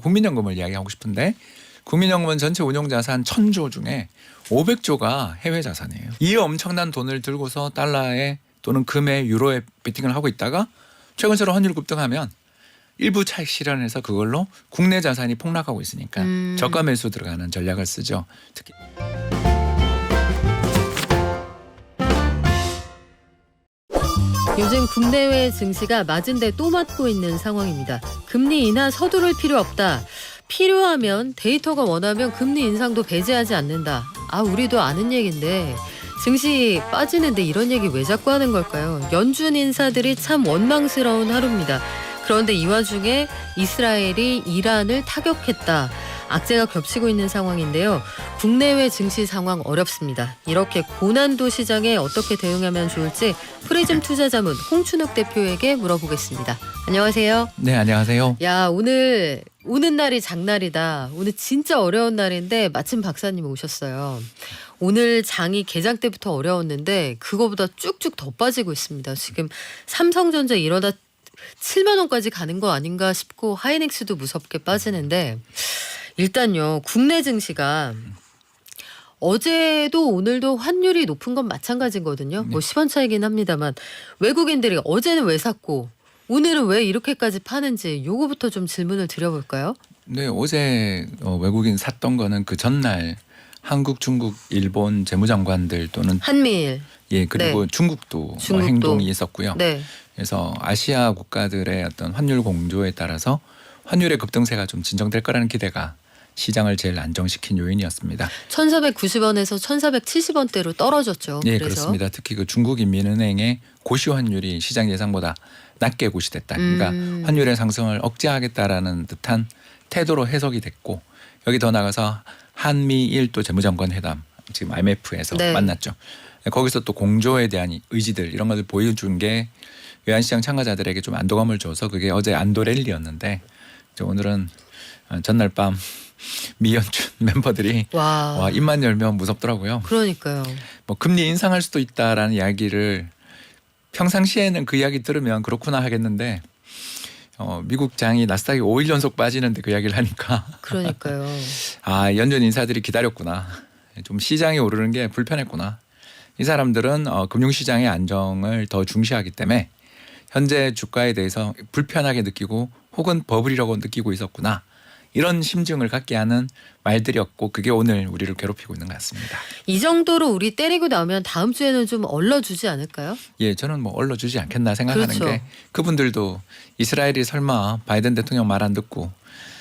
국민연금을 이야기하고 싶은데 국민연금은 전체 운용자산 1,000조 중에 500조가 해외 자산이에요. 이 엄청난 돈을 들고서 달러에 또는 금에 유로에 베팅을 하고 있다가 최근처럼 환율 급등하면 일부 차익 실현해서 그걸로 국내 자산이 폭락하고 있으니까 저가 매수 들어가는 전략을 쓰죠. 특히 요즘 국내외 증시가 맞은 데 또 맞고 있는 상황입니다. 금리 인하 서두를 필요 없다. 필요하면 데이터가 원하면 금리 인상도 배제하지 않는다. 우리도 아는 얘기인데 증시 빠지는데 이런 얘기 왜 자꾸 하는 걸까요? 연준 인사들이 참 원망스러운 하루입니다. 그런데 이 와중에 이스라엘이 이란을 타격했다. 악재가 겹치고 있는 상황인데요. 국내외 증시 상황 어렵습니다. 이렇게 고난도 시장에 어떻게 대응하면 좋을지 프리즘 투자자문 홍춘욱 대표에게 물어보겠습니다. 안녕하세요. 네, 안녕하세요. 야, 오늘 오는 날이 장날이다. 오늘 진짜 어려운 날인데 마침 박사님 오셨어요. 오늘 장이 개장 때부터 어려웠는데 그거보다 쭉쭉 더 빠지고 있습니다. 지금 삼성전자 이러다 7만 원까지 가는 거 아닌가 싶고 하이닉스도 무섭게 빠지는데 일단요. 국내 증시가 어제도 오늘도 환율이 높은 건 마찬가지거든요. 뭐 10원 차이긴 합니다만 외국인들이 어제는 왜 샀고 오늘은 왜 이렇게까지 파는지 요거부터 좀 질문을 드려볼까요? 네, 어제 외국인 샀던 거는 그 전날 한국, 중국, 일본 재무장관들 또는 한미일. 예, 그리고 네. 중국도 중국도. 행동이 있었고요. 네. 그래서 아시아 국가들의 어떤 환율 공조에 따라서 환율의 급등세가 좀 진정될 거라는 기대가 시장을 제일 안정시킨 요인이었습니다. 1,490원에서 1,470원대로 떨어졌죠. 네, 그래서. 그렇습니다. 특히 그 중국인민은행의 고시 환율이 시장 예상보다 낮게 고시됐다. 그러니까 환율의 상승을 억제하겠다라는 듯한 태도로 해석이 됐고 여기 더 나가서 한미일 또 재무장관 회담 지금 IMF에서 네. 만났죠. 거기서 또 공조에 대한 의지들 이런 것을 보여준 게 외환시장 참가자들에게 좀 안도감을 줘서 그게 어제 안도 랠리였는데 오늘은 전날 밤 미연준 멤버들이 와, 입만 열면 무섭더라고요. 그러니까요. 뭐 금리 인상할 수도 있다라는 이야기를 평상시에는 그 이야기 들으면 그렇구나 하겠는데 미국 장이 나스닥이 5일 연속 빠지는데 그 이야기를 하니까 그러니까요. 연준 인사들이 기다렸구나. 좀 시장이 오르는 게 불편했구나. 이 사람들은 금융시장의 안정을 더 중시하기 때문에 현재 주가에 대해서 불편하게 느끼고 혹은 버블이라고 느끼고 있었구나. 이런 심증을 갖게 하는 말들이었고 그게 오늘 우리를 괴롭히고 있는 것 같습니다. 이 정도로 우리 때리고 나면 다음 주에는 좀 얼러주지 않을까요? 예, 저는 뭐 얼러주지 않겠나 생각하는 그렇죠. 게 그분들도 이스라엘이 설마 바이든 대통령 말 안 듣고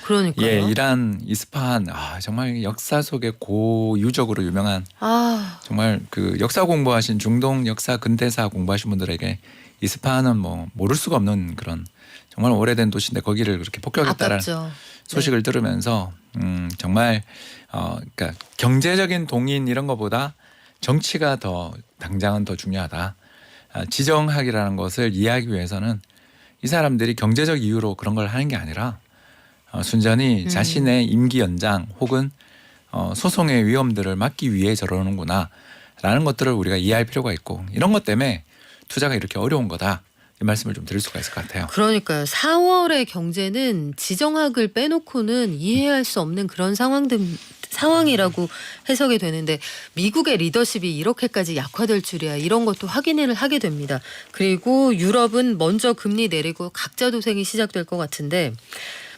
그러니까요. 예, 이란 이스파한 정말 역사 속에 고유적으로 유명한 정말 그 역사 공부하신 중동 역사 근대사 공부하신 분들에게 이스파한은 뭐 모를 수가 없는 그런 정말 오래된 도시인데 거기를 그렇게 폭격했다라는 아깝죠. 소식을 들으면서 정말 그러니까 경제적인 동인 이런 것보다 정치가 더 당장은 더 중요하다. 지정학이라는 것을 이해하기 위해서는 이 사람들이 경제적 이유로 그런 걸 하는 게 아니라 순전히 자신의 임기 연장 혹은 소송의 위험들을 막기 위해 저러는구나라는 것들을 우리가 이해할 필요가 있고 이런 것 때문에 투자가 이렇게 어려운 거다. 이 말씀을 좀 드릴 수가 있을 것 같아요. 그러니까요. 4월의 경제는 지정학을 빼놓고는 이해할 수 없는 그런 상황이라고 해석이 되는데 미국의 리더십이 이렇게까지 약화될 줄이야 이런 것도 확인을 하게 됩니다. 그리고 유럽은 먼저 금리 내리고 각자 도생이 시작될 것 같은데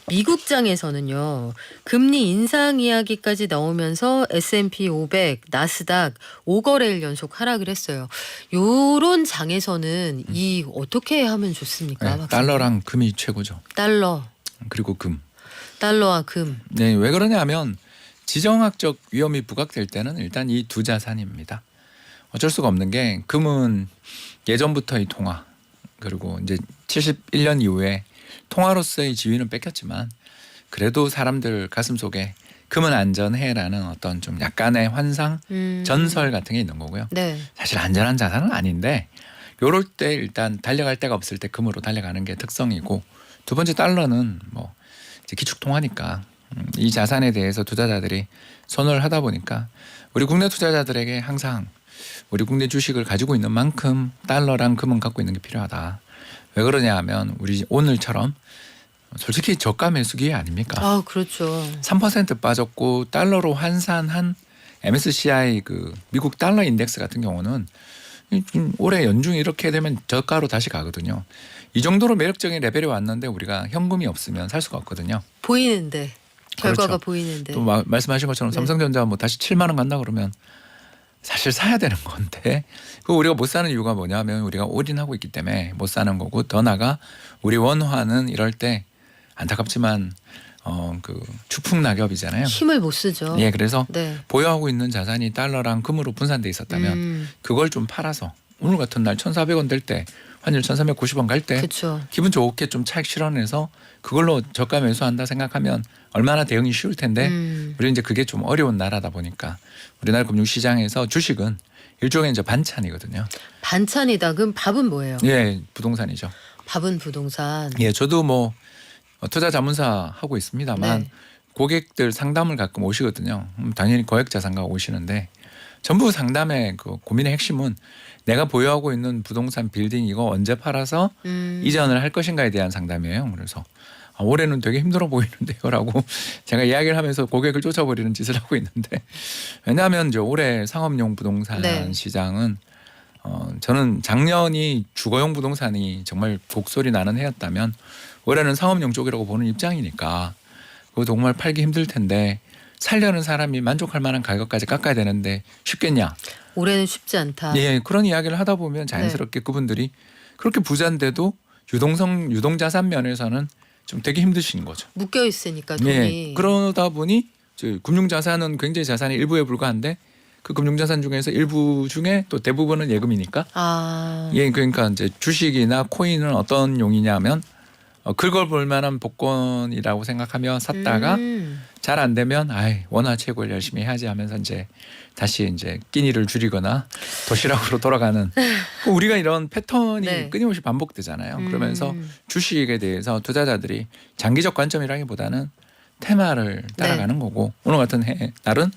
미국장에서는요. 금리 인상 이야기까지 나오면서 S&P 500, 나스닥 5거래일 연속 하락을 했어요. 요런 장에서는 이 어떻게 하면 좋습니까? 네, 달러랑 금이 최고죠. 달러. 그리고 금. 달러와 금. 네, 왜 그러냐면 지정학적 위험이 부각될 때는 일단 이 두 자산입니다. 어쩔 수가 없는 게 금은 예전부터 이 통화 그리고 이제 71년 이후에 통화로서의 지위는 뺏겼지만 그래도 사람들 가슴속에 금은 안전해라는 어떤 좀 약간의 환상, 전설 같은 게 있는 거고요. 네. 사실 안전한 자산은 아닌데 요럴 때 일단 달려갈 데가 없을 때 금으로 달려가는 게 특성이고 두 번째 달러는 뭐 이제 기축통화니까 이 자산에 대해서 투자자들이 선호를 하다 보니까 우리 국내 투자자들에게 항상 우리 국내 주식을 가지고 있는 만큼 달러랑 금은 갖고 있는 게 필요하다. 왜 그러냐 하면 우리 오늘처럼 솔직히 저가 매수 기회 아닙니까? 아, 그렇죠. 3% 빠졌고 달러로 환산한 MSCI 그 미국 달러 인덱스 같은 경우는 올해 연중 이렇게 되면 저가로 다시 가거든요. 이 정도로 매력적인 레벨이 왔는데 우리가 현금이 없으면 살 수가 없거든요. 보이는데 결과가 그렇죠. 보이는데. 또 말씀하신 것처럼 네. 삼성전자 뭐 다시 7만 원 간다 그러면 사실 사야 되는 건데 그 우리가 못 사는 이유가 뭐냐면 우리가 올인하고 있기 때문에 못 사는 거고 더 나아가 우리 원화는 이럴 때 안타깝지만 그 추풍 낙엽이잖아요. 힘을 못 쓰죠. 예, 그래서 네. 보유하고 있는 자산이 달러랑 금으로 분산돼 있었다면 그걸 좀 팔아서 오늘 같은 날 1,400원 될 때 환율 1,390원 갈 때 그렇죠. 기분 좋게 좀 차익 실현해서 그걸로 저가 매수한다 생각하면 얼마나 대응이 쉬울 텐데 우리 이제 그게 좀 어려운 나라다 보니까 우리나라 금융시장에서 주식은 일종의 이제 반찬이거든요. 반찬이다. 그럼 밥은 뭐예요? 예, 부동산이죠. 밥은 부동산. 예, 저도 뭐 투자 자문사 하고 있습니다만 네. 고객들 상담을 가끔 오시거든요. 당연히 거액자산가 오시는데 전부 상담의 그 고민의 핵심은 내가 보유하고 있는 부동산 빌딩 이거 언제 팔아서 이전을 할 것인가에 대한 상담이에요. 그래서 올해는 되게 힘들어 보이는데요라고 제가 이야기를 하면서 고객을 쫓아버리는 짓을 하고 있는데 왜냐하면 이제 올해 상업용 부동산 네. 시장은 저는 작년이 주거용 부동산이 정말 곡소리 나는 해였다면 올해는 상업용 쪽이라고 보는 입장이니까 그거 정말 팔기 힘들 텐데 살려는 사람이 만족할 만한 가격까지 깎아야 되는데 쉽겠냐? 올해는 쉽지 않다. 예, 그런 이야기를 하다 보면 자연스럽게 그분들이 그렇게 부자인데도 유동자산 면에서는 좀 되게 힘드신 거죠. 묶여 있으니까 돈이. 예, 그러다 보니 금융자산은 굉장히 자산의 일부에 불과한데 그 금융자산 중에서 일부 중에 또 대부분은 예금이니까. 아. 예, 그러니까 이제 주식이나 코인은 어떤 용이냐면 긁어볼 만한 복권이라고 생각하며 샀다가 잘 안 되면 원화 채굴 열심히 해야지 하면서 이제 다시 이제 끼니를 줄이거나 도시락으로 돌아가는 우리가 이런 패턴이 네. 끊임없이 반복되잖아요. 그러면서 주식에 대해서 투자자들이 장기적 관점이라기보다는 테마를 따라가는 거고 오늘 같은 날은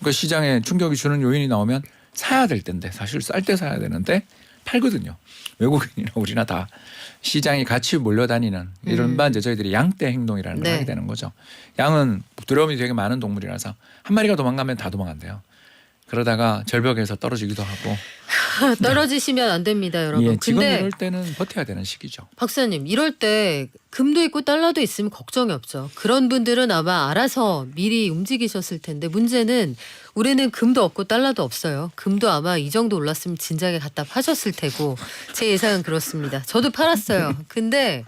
그 시장에 충격이 주는 요인이 나오면 사야 될 텐데 사실 쌀 때 사야 되는데 팔거든요. 외국인이나 우리나 다 시장이 같이 몰려다니는 이른바 이제 저희들이 양떼 행동이라는 걸 네. 하게 되는 거죠. 양은 두려움이 되게 많은 동물이라서 한 마리가 도망가면 다 도망간대요. 그러다가 절벽에서 떨어지기도 하고. 떨어지시면 안 됩니다, 여러분. 예, 지금 근데 이럴 때는 버텨야 되는 시기죠. 박사님, 이럴 때 금도 있고 달러도 있으면 걱정이 없죠. 그런 분들은 아마 알아서 미리 움직이셨을 텐데 문제는 우리는 금도 없고 달러도 없어요. 금도 아마 이 정도 올랐으면 진작에 갖다 파셨을 테고 제 예상은 그렇습니다. 저도 팔았어요. 근데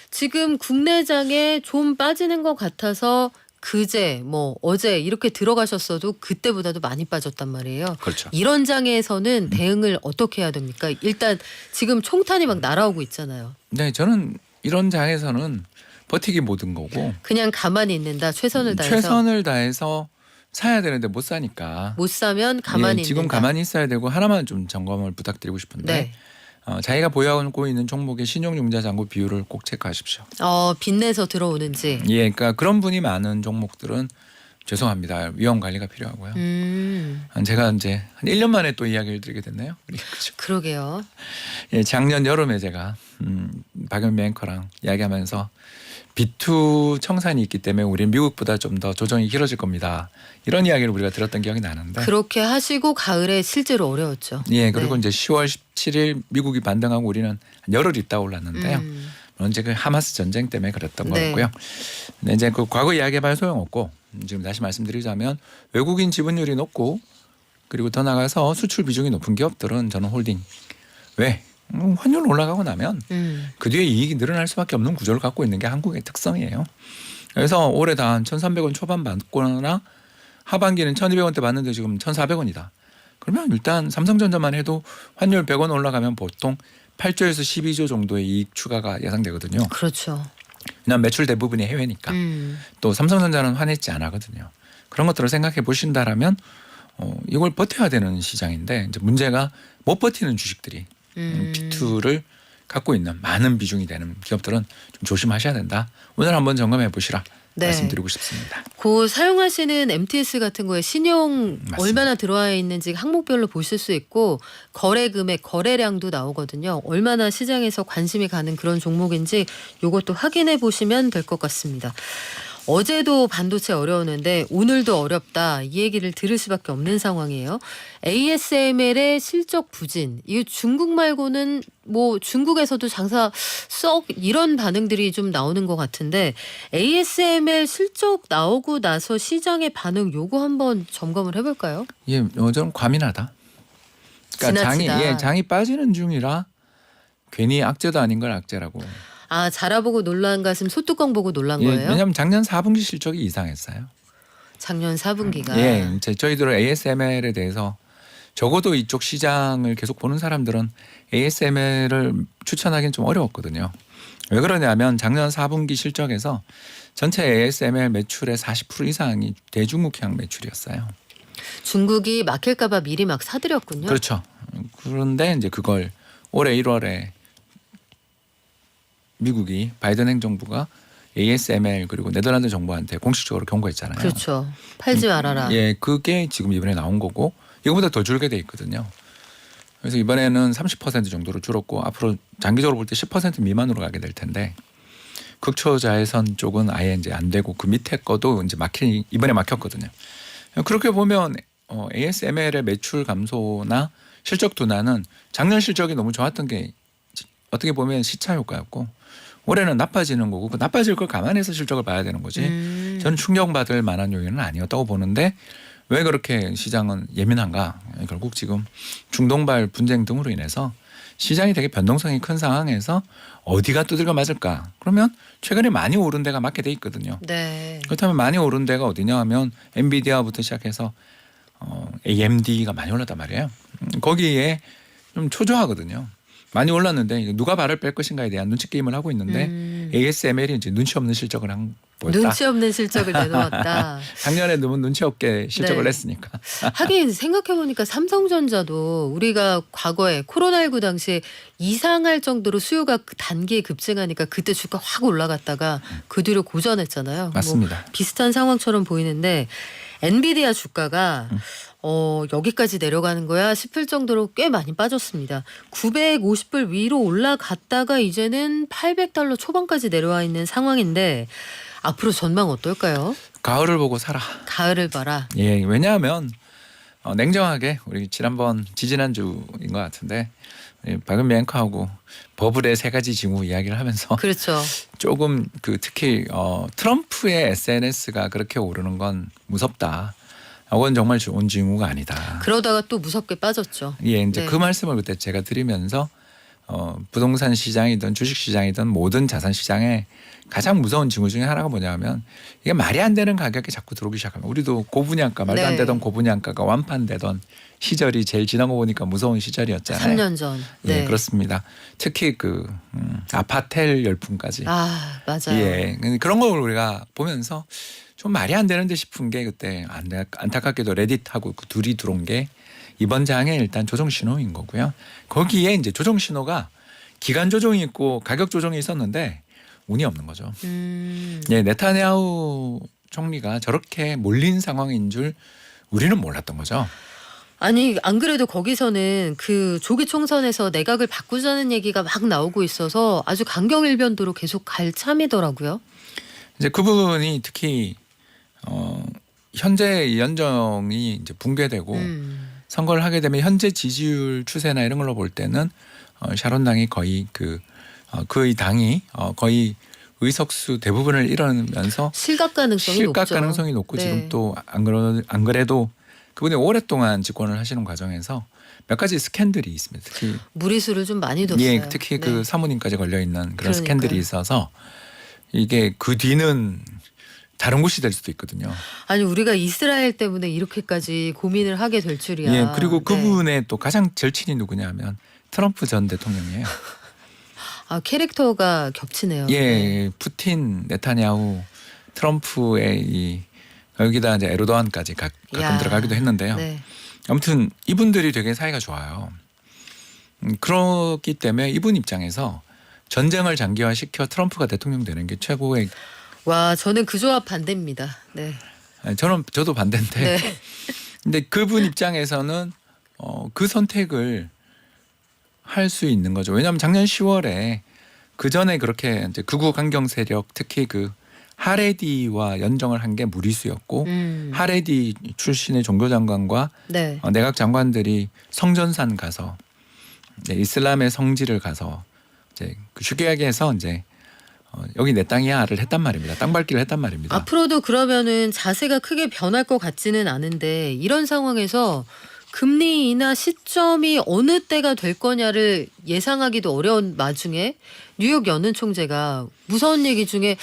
지금 국내장에 좀 빠지는 것 같아서 그제 뭐 어제 이렇게 들어가셨어도 그때보다도 많이 빠졌단 말이에요. 그렇죠. 이런 장에서는 대응을 어떻게 해야 됩니까? 일단 지금 총탄이 막 날아오고 있잖아요. 네, 저는 이런 장에서는 버티기 모든 거고 그냥 가만히 있는다. 최선을 다해서. 최선을 다해서 사야 되는데 못 사니까. 못 사면 가만히 예, 지금 있는다. 가만히 있어야 되고 하나만 좀 점검을 부탁드리고 싶은데 네. 자기가 보유하고 있는 종목의 신용융자 잔고 비율을 꼭 체크하십시오. 빚내서 들어오는지. 예, 그러니까 그런 분이 많은 종목들은 죄송합니다. 위험 관리가 필요하고요. 제가 이제 한 1년 만에 또 이야기를 드리게 됐네요. 그렇죠. 그러게요. 예, 작년 여름에 제가 박연미 앵커랑 이야기하면서 B2 청산이 있기 때문에 우리는 미국보다 좀 더 조정이 길어질 겁니다. 이런 이야기를 우리가 들었던 기억이 나는데. 그렇게 하시고 가을에 실제로 어려웠죠. 예, 그리고 네. 이제 10월 17일 미국이 반등하고 우리는 한 열흘 있다 올랐는데요. 물론 이제 그 하마스 전쟁 때문에 그랬던 네. 거고요. 근데 이제 그 과거 이야기해봐야 소용없고 지금 다시 말씀드리자면 외국인 지분율이 높고 그리고 더 나가서 수출 비중이 높은 기업들은 저는 홀딩. 왜? 환율 올라가고 나면 그 뒤에 이익이 늘어날 수밖에 없는 구조를 갖고 있는 게 한국의 특성이에요. 그래서 올해 다 한 1,300원 초반 받거나 하반기는 1,200원대 받는데 지금 1,400원이다. 그러면 일단 삼성전자만 해도 환율 100원 올라가면 보통 8조에서 12조 정도의 이익 추가가 예상되거든요. 그렇죠. 왜냐하면 매출 대부분이 해외니까. 또 삼성전자는 환했지 안 하거든요. 그런 것들을 생각해 보신다라면 이걸 버텨야 되는 시장인데 이제 문제가 못 버티는 주식들이 B2를 갖고 있는 많은 비중이 되는 기업들은 좀 조심하셔야 된다. 오늘 한번 점검해 보시라 네. 말씀드리고 싶습니다. 그 사용하시는 MTS 같은 거에 신용 맞습니다. 얼마나 들어와 있는지 항목별로 보실 수 있고 거래 금액, 거래량도 나오거든요. 얼마나 시장에서 관심이 가는 그런 종목인지 이것도 확인해 보시면 될 것 같습니다. 어제도 반도체 어려웠는데 오늘도 어렵다 이 얘기를 들을 수밖에 없는 상황이에요. ASML의 실적 부진. 이 중국 말고는 뭐 중국에서도 장사 썩 이런 반응들이 좀 나오는 것 같은데 ASML 실적 나오고 나서 시장의 반응 요거 한번 점검을 해볼까요? 예, 좀 과민하다. 그러니까 지나치다. 장이 빠지는 중이라 괜히 악재도 아닌 걸 악재라고. 아 자라보고 놀란 가슴 소뚜껑 보고 놀란 예, 거예요? 왜냐하면 작년 4분기 실적이 이상했어요. 작년 4분기가. 예, 저희들 ASML에 대해서 적어도 이쪽 시장을 계속 보는 사람들은 ASML을 추천하기는 좀 어려웠거든요. 왜 그러냐면 작년 4분기 실적에서 전체 ASML 매출의 40% 이상이 대중국향 매출이었어요. 중국이 막힐까봐 미리 막 사들였군요. 그렇죠. 그런데 이제 그걸 올해 1월에 미국이 바이든 행정부가 ASML 그리고 네덜란드 정부한테 공식적으로 경고했잖아요. 그렇죠. 팔지 말아라. 예, 그게 지금 이번에 나온 거고 이거보다 더 줄게 돼 있거든요. 그래서 이번에는 30% 정도로 줄었고 앞으로 장기적으로 볼 때 10% 미만으로 가게 될 텐데 극초자외선 쪽은 아예 이제 안 되고 그 밑에 거도 이제 이번에 막혔거든요. 그렇게 보면 ASML의 매출 감소나 실적 둔화는 작년 실적이 너무 좋았던 게 어떻게 보면 시차 효과였고 올해는 나빠지는 거고 그 나빠질 걸 감안해서 실적을 봐야 되는 거지. 저는 충격받을 만한 요인은 아니었다고 보는데 왜 그렇게 시장은 예민한가? 결국 지금 중동발 분쟁 등으로 인해서 시장이 되게 변동성이 큰 상황에서 어디가 두들겨 맞을까? 그러면 최근에 많이 오른 데가 맞게 돼 있거든요. 네. 그렇다면 많이 오른 데가 어디냐 하면 엔비디아부터 시작해서 AMD가 많이 올랐단 말이에요. 거기에 좀 초조하거든요. 많이 올랐는데 누가 발을 뺄 것인가에 대한 눈치 게임을 하고 있는데 ASML이 이제 눈치 없는 실적을 보였다. 눈치 없는 실적을 내놓았다. 작년에 너무 눈치 없게 실적을 네. 냈으니까. 하긴 생각해보니까 삼성전자도 우리가 과거에 코로나19 당시에 이상할 정도로 수요가 단기에 급증하니까 그때 주가 확 올라갔다가 그 뒤로 고전했잖아요. 맞습니다. 뭐 비슷한 상황처럼 보이는데 엔비디아 주가가 여기까지 내려가는 거야 싶을 정도로 꽤 많이 빠졌습니다. 950불 위로 올라갔다가 이제는 800달러 초반까지 내려와 있는 상황인데 앞으로 전망 어떨까요? 가을을 보고 살아. 가을을 봐라. 예, 왜냐하면 냉정하게 우리 지지난주인 것 같은데 박은미 앵커하고 버블의 세 가지 징후 이야기를 하면서 그렇죠. 조금 특히 트럼프의 SNS가 그렇게 오르는 건 무섭다. 이건 정말 좋은 징후가 아니다. 그러다가 또 무섭게 빠졌죠. 예, 이제 네. 그 말씀을 그때 제가 드리면서 부동산 시장이든 주식 시장이든 모든 자산 시장에 가장 무서운 징후 중에 하나가 뭐냐면 이게 말이 안 되는 가격에 자꾸 들어오기 시작하면 우리도 고분양가 말도 안 네. 되던 고분양가가 완판되던 시절이 제일 지나고 보니까 무서운 시절이었잖아요. 3년 전. 네. 예, 그렇습니다. 특히 아파텔 열풍까지. 아 맞아요. 예, 그런 걸 우리가 보면서 좀 말이 안 되는데 싶은 게 그때 안타깝게도 레딧하고 그 둘이 들어온 게 이번 장에 일단 조정 신호인 거고요. 거기에 이제 조정 신호가 기간 조정이 있고 가격 조정이 있었는데 운이 없는 거죠. 예, 네타냐후 총리가 저렇게 몰린 상황인 줄 우리는 몰랐던 거죠. 아니 안 그래도 거기서는 그 조기 총선에서 내각을 바꾸자는 얘기가 막 나오고 있어서 아주 강경일변도로 계속 갈 참이더라고요. 이제 그 부분이 특히 현재 연정이 이제 붕괴되고 선거를 하게 되면 현재 지지율 추세나 이런 걸로 볼 때는 샤론당이 거의 그 당이 거의 의석수 대부분을 잃으면서 실각 가능성이 높죠. 실각 가능성이 높고 네. 지금 또 안 그래도 그분이 오랫동안 집권을 하시는 과정에서 몇 가지 스캔들이 있습니다. 특히 무리수를 좀 많이 뒀어요. 예, 특히 네. 그 사모님까지 걸려 있는 그런 그러니까요. 스캔들이 있어서 이게 그 뒤는 다른 곳이 될 수도 있거든요. 아니 우리가 이스라엘 때문에 이렇게까지 고민을 하게 될 줄이야. 예, 그리고 그 네. 부분에 또 가장 절친이 누구냐면 트럼프 전 대통령이에요. 아 캐릭터가 겹치네요. 네. 예, 푸틴, 네타냐후, 트럼프의 여기다 이제 에르도안까지 가끔 야. 들어가기도 했는데요. 네. 아무튼 이분들이 되게 사이가 좋아요. 그렇기 때문에 이분 입장에서 전쟁을 장기화시켜 트럼프가 대통령 되는 게 최고의 와 저는 그 조합 반대입니다. 네. 저도 반대인데. 네. 근데 그분 입장에서는 그 선택을 할 수 있는 거죠. 왜냐하면 작년 10월에 그 전에 그렇게 이제 극우 강경 세력 특히 그 하레디와 연정을 한 게 무리수였고 하레디 출신의 종교장관과 네. 내각 장관들이 성전산 가서 이제 이슬람의 성지를 가서 이제 쉽게 이야기해서 이제 여기 내 땅이야를 했단 말입니다. 땅 밟기를 했단 말입니다. 앞으로도 그러면은 자세가 크게 변할 것 같지는 않은데 이런 상황에서 금리 인하 시점이 어느 때가 될 거냐를 예상하기도 어려운 와중에 뉴욕 연은 총재가 무서운 얘기 중에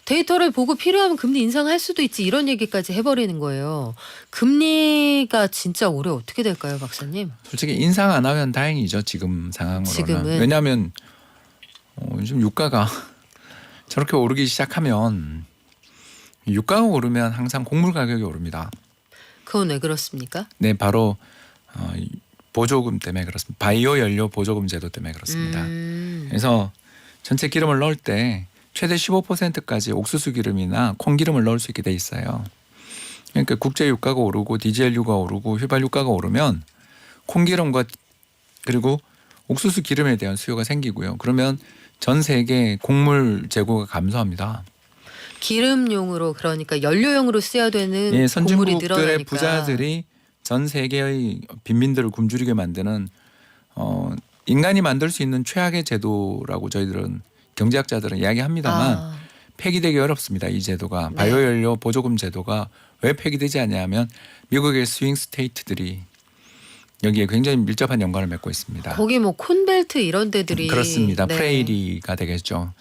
데이터를 보고 필요하면 금리 인상할 수도 있지 이런 얘기까지 해버리는 거예요. 금리가 진짜 올해 어떻게 될까요, 박사님? 솔직히 인상 안 하면 다행이죠. 지금 상황으로는. 지금은. 왜냐하면 요즘 유가가 저렇게 오르기 시작하면 유가가 오르면 항상 곡물 가격이 오릅니다. 그건 왜 그렇습니까? 네, 바로 보조금 때문에 그렇습니다. 바이오 연료 보조금 제도 때문에 그렇습니다. 그래서 전체 기름을 넣을 때 최대 15%까지 옥수수 기름이나 콩기름을 넣을 수 있게 돼 있어요. 그러니까 국제 유가가 오르고 디젤유가 오르고 휘발유가가 오르면 콩기름과 그리고 옥수수 기름에 대한 수요가 생기고요. 그러면 전 세계 곡물 재고가 감소합니다. 기름용으로 그러니까 연료용으로 쓰여야 되는 예, 곡물이 선진국들의 늘어나니까. 부자들이 전 세계의 빈민들을 굶주리게 만드는 인간이 만들 수 있는 최악의 제도라고 저희들은 경제학자들은 이야기합니다만 폐기되기 어렵습니다. 이 제도가. 네. 바이오연료 보조금 제도가 왜 폐기되지 않냐면 미국의 스윙 스테이트들이 여기에 굉장히 밀접한 연관을 맺고 있습니다. 거기 뭐 콘벨트 이런 데들이 그렇습니다. 네. 프레이리가 되겠죠.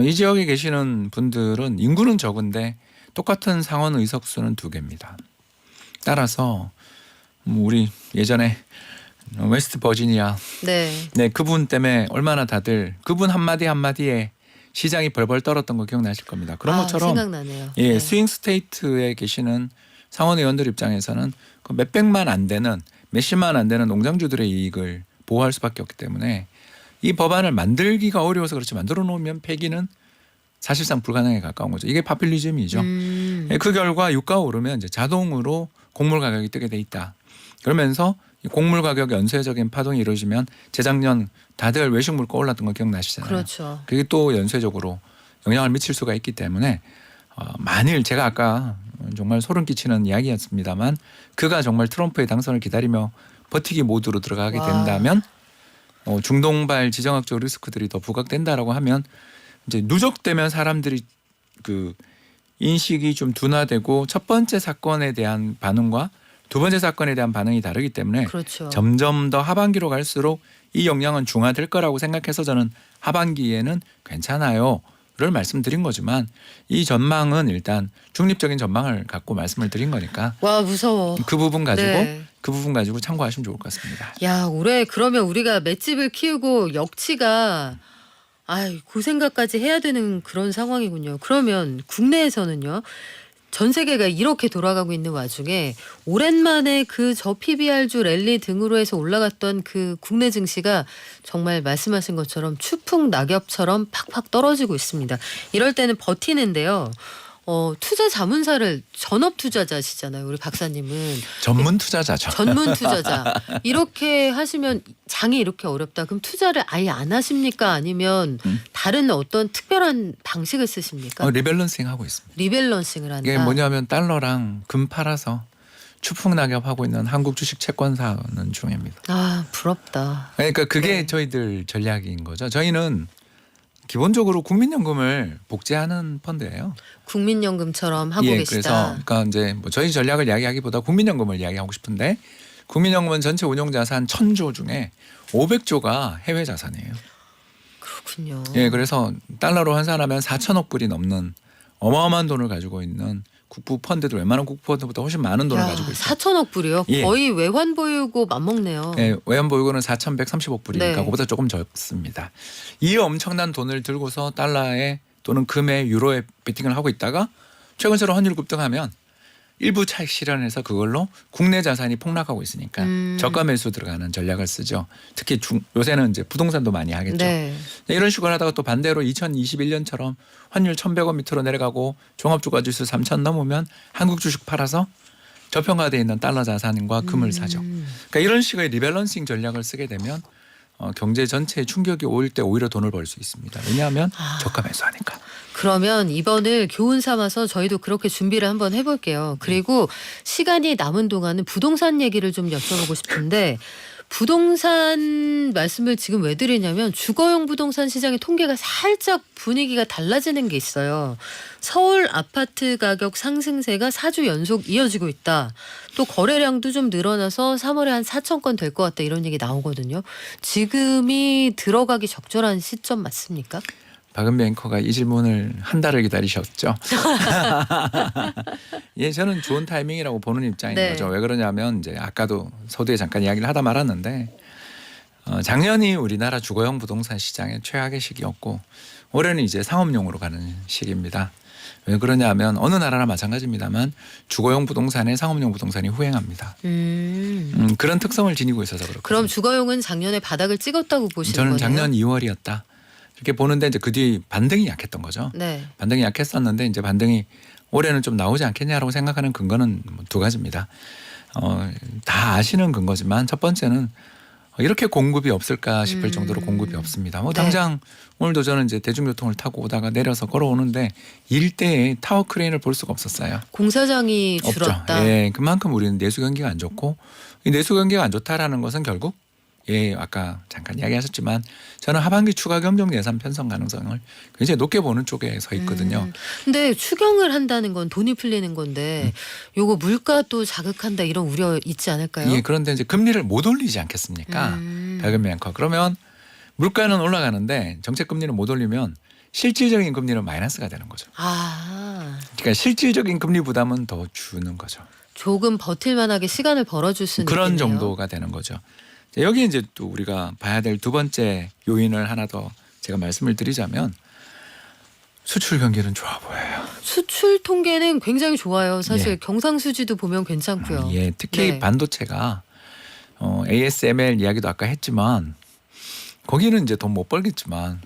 이 지역에 계시는 분들은 인구는 적은데 똑같은 상원 의석수는 2개입니다. 따라서 우리 예전에 웨스트 버지니아 네, 그분 때문에 얼마나 다들 그분 한마디 한마디에 시장이 벌벌 떨었던 거 기억나실 겁니다. 그런 것처럼 생각나네요. 예, 네. 스윙 스테이트에 계시는 상원 의원들 입장에서는 그 몇백만 안 되는 몇십만 안 되는 농장주들의 이익을 보호할 수밖에 없기 때문에 이 법안을 만들기가 어려워서 그렇지 만들어 놓으면 폐기는 사실상 불가능에 가까운 거죠. 이게 파퓰리즘이죠. 그 결과 유가가 오르면 이제 자동으로 곡물 가격이 뜨게 돼 있다. 그러면서 이 곡물 가격 연쇄적인 파동이 이루어지면 재작년 다들 외식 물가 올랐던 거 기억나시잖아요. 그렇죠. 그게 또 연쇄적으로 영향을 미칠 수가 있기 때문에 만일 제가 아까 정말 소름 끼치는 이야기였습니다만 그가 정말 트럼프의 당선을 기다리며 버티기 모드로 들어가게 된다면 중동발 지정학적 리스크들이 더 부각된다라고 하면 이제 누적되면 사람들이 그 인식이 좀 둔화되고 첫 번째 사건에 대한 반응과 두 번째 사건에 대한 반응이 다르기 때문에 그렇죠. 점점 더 하반기로 갈수록 이 영향은 중화될 거라고 생각해서 저는 하반기에는 괜찮아요를 말씀드린 거지만 이 전망은 일단 중립적인 전망을 갖고 말씀을 드린 거니까 와 무서워. 그 부분 가지고 네. 그 부분 가지고 참고하시면 좋을 것 같습니다. 야 올해 그러면 우리가 맷집을 키우고 역치가 그 생각까지 해야 되는 그런 상황이군요. 그러면 국내에서는요. 전 세계가 이렇게 돌아가고 있는 와중에 오랜만에 그 저 PBR주 랠리 등으로 해서 올라갔던 그 국내 증시가 정말 말씀하신 것처럼 추풍 낙엽처럼 팍팍 떨어지고 있습니다. 이럴 때는 버티는데요. 투자 자문사를 전업 투자자시잖아요. 우리 박사님은. 전문 투자자죠. 전문 투자자. 이렇게 하시면 장이 이렇게 어렵다. 그럼 투자를 아예 안 하십니까? 아니면 다른 어떤 특별한 방식을 쓰십니까? 리밸런싱 하고 있습니다. 리밸런싱을 한다. 이게 뭐냐면 달러랑 금 팔아서 추풍낙엽하고 있는 한국 주식 채권사는 중입니다. 부럽다. 그러니까 그게 네. 저희들 전략인 거죠. 저희는 기본적으로 국민연금을 복제하는 펀드예요. 국민연금처럼 하고 예, 계시다. 그래서 그러니까 이제 뭐 저희 전략을 이야기하기보다 국민연금을 이야기하고 싶은데 국민연금은 전체 운용자산 1,000조 중에 500조가 해외 자산이에요. 그렇군요. 예, 그래서 달러로 환산하면 4천억 불이 넘는 어마어마한 돈을 가지고 있는 국부 펀드들 웬만한 국부 펀드보다 훨씬 많은 돈을 가지고 있어요. 4천억 불이요? 예. 거의 외환 보유고 맞먹네요. 예, 외환 보유고는 4,130억 불이니까 네. 그보다 조금 적습니다. 이 엄청난 돈을 들고서 달러에 또는 금에 유로에 베팅을 하고 있다가 최근처럼 환율 급등하면 일부 차익 실현해서 그걸로 국내 자산이 폭락하고 있으니까 저가 매수 들어가는 전략을 쓰죠. 특히 요새는 이제 부동산도 많이 하겠죠. 네. 이런 식으로 하다가 또 반대로 2021년처럼 환율 1,100원 밑으로 내려가고 종합주가지수 3,000 넘으면 한국 주식 팔아서 저평가되어 있는 달러 자산과 금을 사죠. 그러니까 이런 식의 리밸런싱 전략을 쓰게 되면 경제 전체에 충격이 올 때 오히려 돈을 벌 수 있습니다. 왜냐하면 저가 매수하니까. 그러면 이번을 교훈 삼아서 저희도 그렇게 준비를 한번 해볼게요. 그리고 시간이 남은 동안은 부동산 얘기를 좀 여쭤보고 싶은데 부동산 말씀을 지금 왜 드리냐면 주거용 부동산 시장의 통계가 살짝 분위기가 달라지는 게 있어요. 서울 아파트 가격 상승세가 4주 연속 이어지고 있다. 또 거래량도 좀 늘어나서 3월에 한 4천 건 될 것 같다 이런 얘기 나오거든요. 지금이 들어가기 적절한 시점 맞습니까? 박은비 앵커가 이 질문을 한 달을 기다리셨죠. 예, 저는 좋은 타이밍이라고 보는 입장인 네. 거죠. 왜 그러냐면 이제 아까도 서두에 잠깐 이야기를 하다 말았는데 작년이 우리나라 주거용 부동산 시장의 최악의 시기였고 올해는 이제 상업용으로 가는 시기입니다. 왜 그러냐면 어느 나라나 마찬가지입니다만 주거용 부동산에 상업용 부동산이 후행합니다. 그런 특성을 지니고 있어서 그렇거든요. 그럼 주거용은 작년에 바닥을 찍었다고 보시는 저는 거네요? 작년 2월이었다. 이렇게 보는데 이제 그 뒤 반등이 약했던 거죠. 네. 반등이 약했었는데 이제 반등이 올해는 좀 나오지 않겠냐라고 생각하는 근거는 두 가지입니다. 다 아시는 근거지만 첫 번째는 이렇게 공급이 없을까 싶을 정도로 공급이 없습니다. 뭐 네. 당장 오늘도 저는 이제 대중교통을 타고 오다가 내려서 걸어오는데 일대에 타워 크레인을 볼 수가 없었어요. 공사장이 줄었다. 없죠. 예, 그만큼 우리는 내수 경기가 안 좋고 이 내수 경기가 안 좋다라는 것은 결국 예, 아까 잠깐 이야기하셨지만 저는 하반기 추가 경정 예산 편성 가능성을 굉장히 높게 보는 쪽에 서 있거든요. 근데 추경을 한다는 건 돈이 풀리는 건데 요거 물가도 자극한다 이런 우려 있지 않을까요? 예, 그런데 이제 금리를 못 올리지 않겠습니까? 백은비 앵커. 그러면 물가는 올라가는데 정책 금리는 못 올리면 실질적인 금리는 마이너스가 되는 거죠. 아, 그러니까 실질적인 금리 부담은 더 주는 거죠. 조금 버틸만하게 시간을 벌어줄 수는 그런 있겠네요. 정도가 되는 거죠. 여기 이제 또 우리가 봐야 될 두 번째 요인을 하나 더 제가 말씀을 드리자면 수출 경기는 좋아 보여요. 수출 통계는 굉장히 좋아요. 사실 예. 경상수지도 보면 괜찮고요. 예, 특히 네. 반도체가 ASML 이야기도 아까 했지만 거기는 이제 돈 못 벌겠지만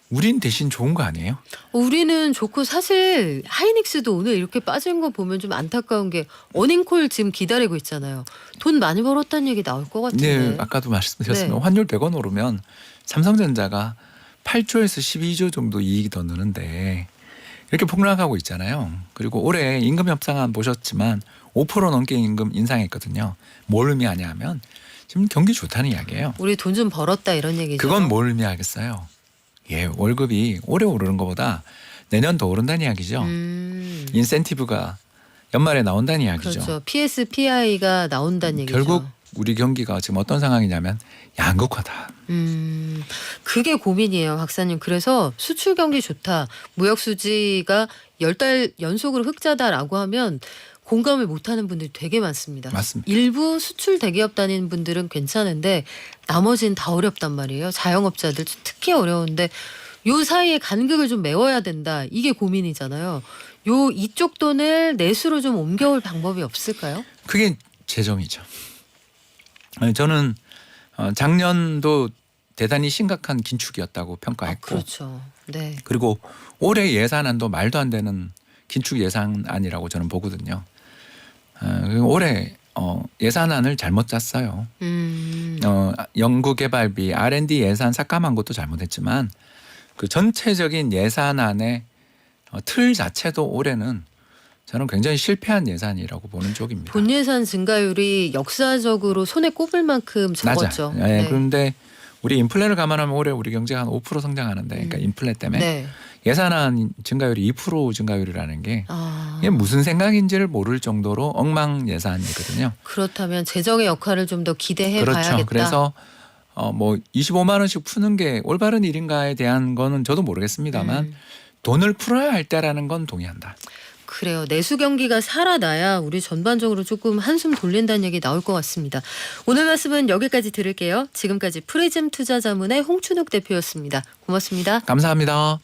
우린 대신 좋은 거 아니에요? 우리는 좋고 사실 하이닉스도 오늘 이렇게 빠진 거 보면 좀 안타까운 게 어닝콜 지금 기다리고 있잖아요. 돈 많이 벌었다는 얘기 나올 것 같은데. 네, 아까도 말씀드렸습니다. 네. 환율 100원 오르면 삼성전자가 8조에서 12조 정도 이익이 더 느는데 이렇게 폭락하고 있잖아요. 그리고 올해 임금 협상안 보셨지만 5% 넘게 임금 인상했거든요. 뭘 의미하냐면 지금 경기 좋다는 이야기예요. 우리 돈 좀 벌었다 이런 얘기죠. 그건 뭘 의미하겠어요? 예, 월급이 올해 오르는 것보다 내년 더 오른다는 이야기죠. 인센티브가 연말에 나온다는 이야기죠. 그렇죠. PSPI가 나온다는 얘기죠. 결국 우리 경기가 지금 어떤 상황이냐면 양극화다. 그게 고민이에요, 박사님. 그래서 수출 경기 좋다. 무역 수지가 10달 연속으로 흑자다라고 하면 공감을 못하는 분들이 되게 많습니다. 맞습니다. 일부 수출 대기업 다니는 분들은 괜찮은데 나머지는 다 어렵단 말이에요. 자영업자들 특히 어려운데 요 사이에 간극을 좀 메워야 된다. 이게 고민이잖아요. 요 이쪽 돈을 내수로 좀 옮겨올 방법이 없을까요? 그게 재정이죠. 아니, 저는 작년도 대단히 심각한 긴축이었다고 평가했고 그렇죠. 네. 그리고 올해 예산안도 말도 안 되는 긴축 예산안이라고 저는 보거든요. 올해 예산안을 잘못 짰어요. 연구개발비, R&D 예산 삭감한 것도 잘못했지만 그 전체적인 예산안의 틀 자체도 올해는 저는 굉장히 실패한 예산이라고 보는 쪽입니다. 본 예산 증가율이 역사적으로 손에 꼽을 만큼 적었죠. 맞아. 네. 그런데 우리 인플레를 감안하면 올해 우리 경제가 한 5% 성장하는데 그러니까 인플레 때문에 네. 예산안 증가율이 2% 증가율이라는 게 아, 이게 무슨 생각인지를 모를 정도로 엉망 예산이거든요. 그렇다면 재정의 역할을 좀 더 기대해 그렇죠. 봐야겠다. 그래서 뭐 25만 원씩 푸는 게 올바른 일인가에 대한 거는 저도 모르겠습니다만 돈을 풀어야 할 때라는 건 동의한다. 그래요. 내수 경기가 살아나야 우리 전반적으로 조금 한숨 돌린다는 얘기 나올 것 같습니다. 오늘 말씀은 여기까지 들을게요. 지금까지 프리즘 투자자문의 홍춘욱 대표였습니다. 고맙습니다. 감사합니다.